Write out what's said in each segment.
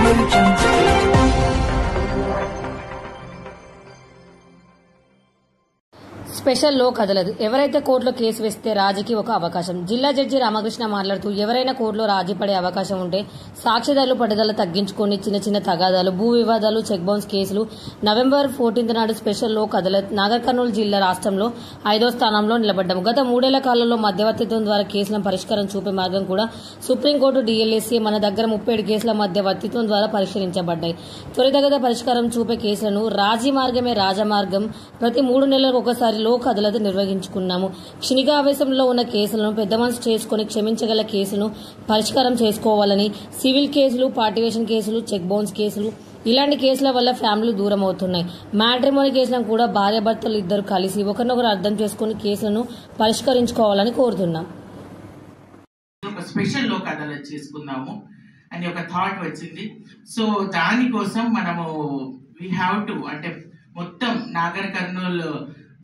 Audio Jungle. Special Lok Adalat ఎవరైతే కోర్టులో case వేస్తే రాజీకి ఒక అవకాశం. జిల్లా జడ్జి రామకృష్ణ మాట్లాడుతూ ఎవరైనా కోర్టులో రాజీ పడే అవకాశం ఉంటే సాక్షిదారులు పట్టుదల తగ్గించుకొని చిన్న చిన్న తగాదాలు, భూ వివాదాలు, చెక్ బౌన్స్ కేసులు నవంబర్ 14 నాడు స్పెషల్ లోక్ అదాలత్ నాగర్ కర్నూలు జిల్లా రాష్ట్రంలో 5వ స్థానంలో నిలబడ్డాము. గత 3 ఏళ్ల కాలంలో మధ్యవర్తిత్వం ద్వారా కేసులను పరిష్కారం చూపే మార్గం కూడా సుప్రీంకోర్టు DLSA మన దగ్గర 37 కేసుల మధ్యవర్తిత్వం ద్వారా పరిష్కరించబడ్డాయి. త్వరితగత పరిష్కారం చూపే కేసులను రాజీ మార్గమే రాజమార్గం. ప్రతి 3 నెలలకు ఒకసారి లోక్ అదాలత్ నిర్వహించుకున్నాము. క్షణికావేశంలో ఉన్న కేసులను పెద్ద మనసు చేసుకుని క్షమించగల కేసులను పరిష్కారం చేసుకోవాలని, సివిల్ కేసులు, పార్టివేషన్ కేసులు, చెక్ బౌన్స్ కేసులు ఇలాంటి కేసుల వల్ల ఫ్యామిలీలు దూరం అవుతున్నాయి. మ్యాట్రిమోనీ కేసులను కూడా భార్యాభర్తలు ఇద్దరు కలిసి ఒకరినొకరు అర్థం చేసుకుని కేసులను పరిష్కరించుకోవాలని కోరుతున్నాం. స్పెషల్ లోక్ అదాలత్ చేసుకుందాము అని ఒక థాట్ వచ్చింది. సో దానికోసం మనము వీ హ్యావ్ టు అంటే మొత్తం నాగర్ కర్నూలు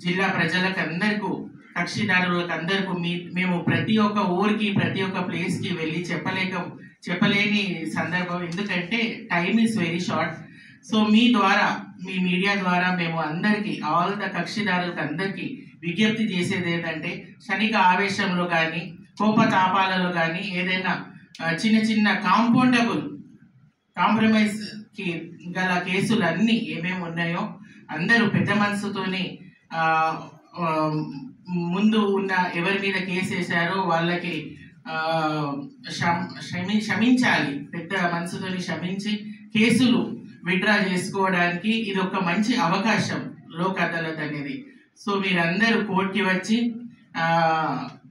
జిల్లా ప్రజలకు అందరికీ, కక్షిదారులకు అందరికీ మేము ప్రతి ఒక్క ఊరికి ప్రతి ఒక్క ప్లేస్కి వెళ్ళి చెప్పలేని సందర్భం. ఎందుకంటే time is very short. So మీ ద్వారా, మీ మీడియా ద్వారా మేము అందరికీ, ఆల్ ద కక్షిదారులకు అందరికీ విజ్ఞప్తి చేసేది ఏంటంటే క్షణిక ఆవేశంలో కానీ కోపతాపాలలో కానీ ఏదైనా చిన్న చిన్న కాంప్రమైజ్కి గల కేసులు అన్నీ ఏమేమి ఉన్నాయో అందరూ పెద్ద మనసుతోని ముందు ఉన్న ఎవరి మీద కేసు వేశారో వాళ్ళకి క్షమించాలి. పెద్ద మనసుతోని క్షమించి కేసులు విత్డ్రా చేసుకోవడానికి ఇది ఒక మంచి అవకాశం లోక్ అదాలత్ అనేది. సో మీరందరూ కోర్టుకి వచ్చి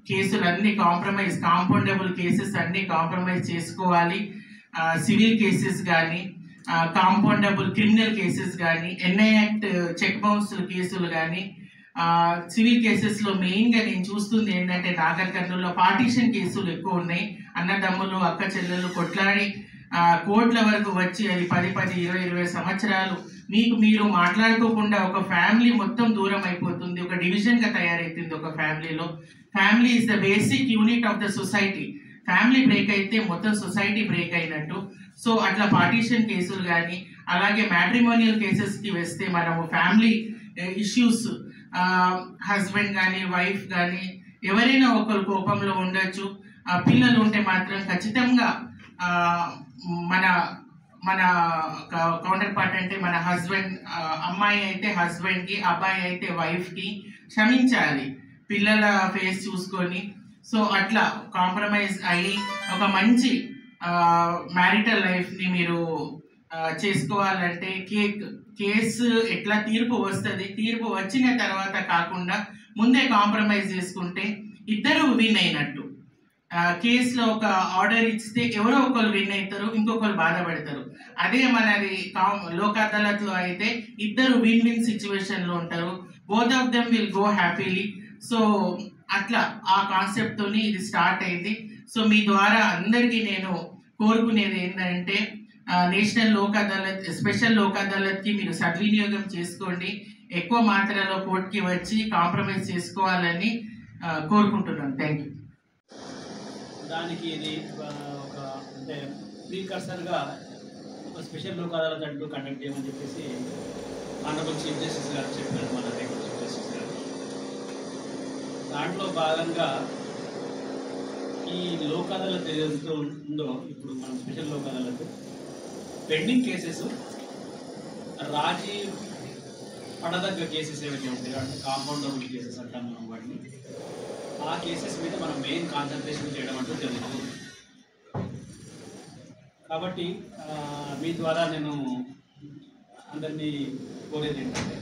కేసులన్నీ కాంపౌండబుల్ కేసెస్ అన్నీ కాంప్రమైజ్ చేసుకోవాలి. సివిల్ కేసెస్ కానీ, కాంపౌండబుల్ క్రిమినల్ కేసెస్ కానీ, NI యాక్ట్ చెక్ బౌన్స్ కేసులు కానీ, సివిల్ కేసెస్లో మెయిన్గా నేను చూస్తుంది ఏంటంటే నాగర్ కర్నూలులో పార్టీషన్ కేసులు ఎక్కువ ఉన్నాయి. అన్నదమ్ములు, అక్క చెల్లెలు కొట్లాడి కోర్టుల వరకు వచ్చి అది 10, 20 సంవత్సరాలు మీరు మాట్లాడుకోకుండా ఒక ఫ్యామిలీ మొత్తం దూరం అయిపోతుంది. ఒక డివిజన్గా తయారైతుంది ఒక ఫ్యామిలీలో. Family is the basic unit of the society. Family break అయితే మొత్తం సొసైటీ బ్రేక్ అయినట్టు. సో అట్లా పార్టీషన్ కేసులు కానీ, అలాగే మ్యాట్రిమోనియల్ కేసెస్కి వస్తే మనము ఫ్యామిలీ ఇష్యూస్, హస్బెండ్ కానీ వైఫ్ కానీ ఎవరైనా ఒకరు కోపంలో ఉండొచ్చు. పిల్లలు ఉంటే మాత్రం ఖచ్చితంగా మన కౌంటర్ పార్ట్ అంటే మన హస్బెండ్, అమ్మాయి అయితే హస్బెండ్కి, అబ్బాయి అయితే వైఫ్కి క్షమించాలి పిల్లల ఫేస్ చూసుకొని. సో అట్లా కాంప్రమైజ్ అయ్యి ఒక మంచి మ్యారిటల్ లైఫ్ని మీరు చేసుకోవాలంటే కేసు ఎట్లా తీర్పు వస్తుంది, తీర్పు వచ్చిన తర్వాత కాకుండా ముందే కాంప్రమైజ్ చేసుకుంటే ఇద్దరు విన్ అయినట్టు. కేసులో ఒక ఆర్డర్ ఇస్తే ఎవరో ఒకరు విన్ అవుతారు, ఇంకొకరు బాధపడతారు. అదే మనది లోక్ అదాలత్లో అయితే ఇద్దరు విన్ సిచ్యువేషన్లో ఉంటారు. Both of them will go happily. So అట్లా ఆ కాన్సెప్ట్తోని ఇది స్టార్ట్ అయింది. సో మీ ద్వారా అందరికీ నేను కోరుకునేది ఏంటంటే నేషనల్ లోక్ అదాలత్, స్పెషల్ లోక్ అదాలత్కి మీరు సద్వినియోగం చేసుకోండి. ఎక్కువ మాత్రలో కోర్టుకి వచ్చి కాంప్రమైజ్ చేసుకోవాలని కోరుకుంటున్నాను. Thank you. దానికి ఇది ఒక అంటే ప్రీకర్సర్గా ఒక స్పెషల్ లోక్ అదాలత్ అంటూ కండక్ట్ చేయమని చెప్పేసి ఆనరబుల్ చీఫ్ జస్టిస్ గారు చెప్పారు, మన హైకోర్టు చీఫ్ జస్టిస్ గారు. దాంట్లో భాగంగా ఈ లోక్ అదాలత్ ఏదైతే ఉందో ఇప్పుడు మనం special Lok Adalat pending cases, రాజీ పడదగ్గ కేసెస్ ఏవైతే ఉంటాయో అంటే కాంపౌండబుల్ కేసెస్ అంటాం మనం వాటిని, ఆ కేసెస్ మీద మనం మెయిన్ కాన్సన్ట్రేషన్ చేయడం అంటూ జరుగుతుంది. కాబట్టి మీ ద్వారా నేను అందరినీ కోరేది ఏంటంటే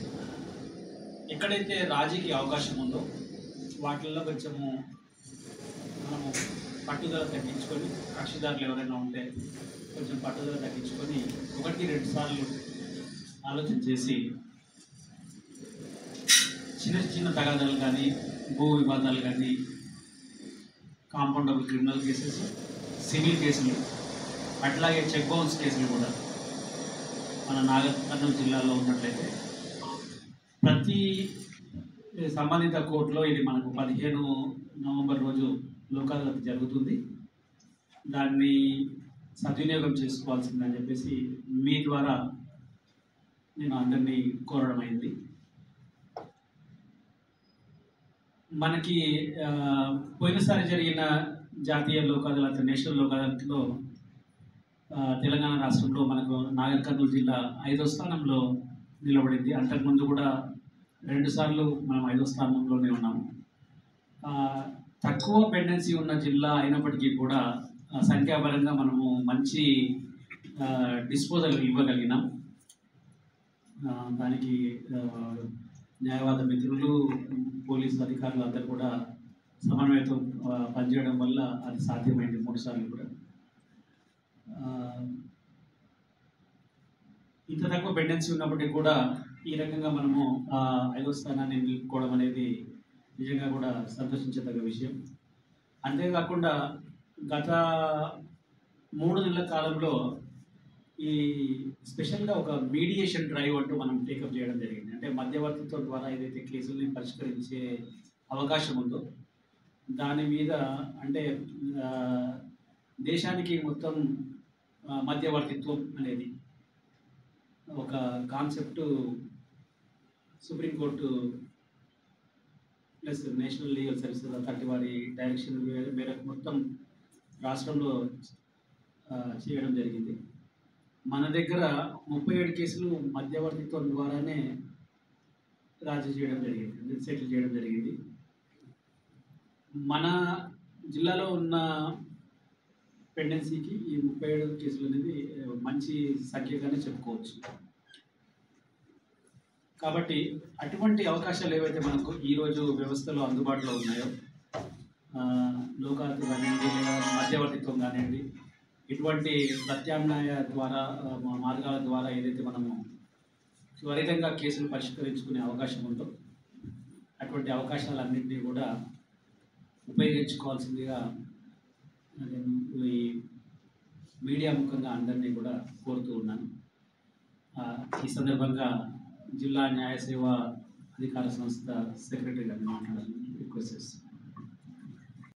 ఎక్కడైతే రాజీకి అవకాశం ఉందో వాటిల్లో కొంచెము మనము పట్టుదల తగ్గించుకొని, కక్షిదారులు ఎవరైనా ఉంటే కొంచెం పట్టుదల తగ్గించుకొని 1-2 సార్లు ఆలోచన చేసి చిన్న చిన్న తగాదాలు కానీ, భూ వివాదాలు కానీ, కాంపౌండబుల్ క్రిమినల్ కేసెస్, సివిల్ కేసులు, అట్లాగే చెక్ బౌన్స్ కేసులు కూడా మన నాగర్ కర్నూలు జిల్లాలో ఉన్నట్లయితే ప్రతి సంబంధిత కోర్టులో ఇది మనకు 15 నవంబర్ రోజు లోక్ అదాలత్ జరుగుతుంది. దాన్ని సద్వినియోగం చేసుకోవాల్సిందని చెప్పేసి మీ ద్వారా నేను అందరినీ కోరడం అయింది. మనకి పోయినసారి జరిగిన జాతీయ లోక్ అదాలత్, నేషనల్ లోక్ అదాలత్లో తెలంగాణ రాష్ట్రంలో మనకు నాగర్ కర్నూలు జిల్లా 5వ స్థానంలో నిలబడింది. అంతకుముందు కూడా 2 సార్లు మనం 5వ స్థానంలోనే ఉన్నాము. తక్కువ పెండెన్సీ ఉన్న జిల్లా అయినప్పటికీ కూడా సంఖ్యాపరంగా మనము మంచి డిస్పోజల్ ఇవ్వగలిగినాం. దానికి న్యాయవాద మిత్రులు, పోలీసు అధికారులు అందరూ కూడా సమన్వయంతో పనిచేయడం వల్ల అది సాధ్యమైంది 3 సార్లు కూడా. ఇంత తక్కువ పెండెన్సీ ఉన్నప్పటికీ కూడా ఈ రకంగా మనము 5వ స్థానాన్ని నిలుపుకోవడం అనేది నిజంగా కూడా సంతోషించదగ్గ విషయం. అంతేకాకుండా గత 3 నెలల కాలంలో ఈ స్పెషల్గా ఒక మీడియేషన్ డ్రైవ్ అంటూ మనం టేకప్ చేయడం జరిగింది. అంటే మధ్యవర్తిత్వం ద్వారా ఏదైతే కేసుల్ని పరిష్కరించే అవకాశం ఉందో దాని మీద, అంటే దేశానికి మొత్తం మధ్యవర్తిత్వం అనేది ఒక concept supreme court plus national legal services authority వారి డైరెక్షన్ మేరకు మొత్తం రాష్ట్రంలో చేయడం జరిగింది. మన దగ్గర 37 కేసులు మధ్యవర్తిత్వం ద్వారానే రాజీ చేయడం జరిగింది, సెటిల్ చేయడం జరిగింది. మన జిల్లాలో ఉన్న పెండెన్సీకి ఈ 37 కేసులు అనేది మంచి సంఖ్యగానే చెప్పుకోవచ్చు. కాబట్టి అటువంటి అవకాశాలు ఏవైతే మనకు ఈరోజు వ్యవస్థలో అందుబాటులో ఉన్నాయో, లోక్ అదాలత్ కానివ్వండి, మధ్యవర్తిత్వం కానివ్వండి, ఇటువంటి ప్రత్యామ్నాయ ద్వారా మార్గాల ద్వారా ఏదైతే మనము త్వరితంగా కేసులు పరిష్కరించుకునే అవకాశం ఉందో అటువంటి అవకాశాలన్నింటినీ కూడా ఉపయోగించుకోవాల్సిందిగా నేను ఈ మీడియా ముఖంగా అందరినీ కూడా కోరుతూ ఉన్నాను. ఈ సందర్భంగా జిల్లా న్యాయ సేవా అధికార సంస్థ సెక్రటరీ గారిని మాట్లాడాలని రిక్వెస్ట్ చేస్తున్నాను.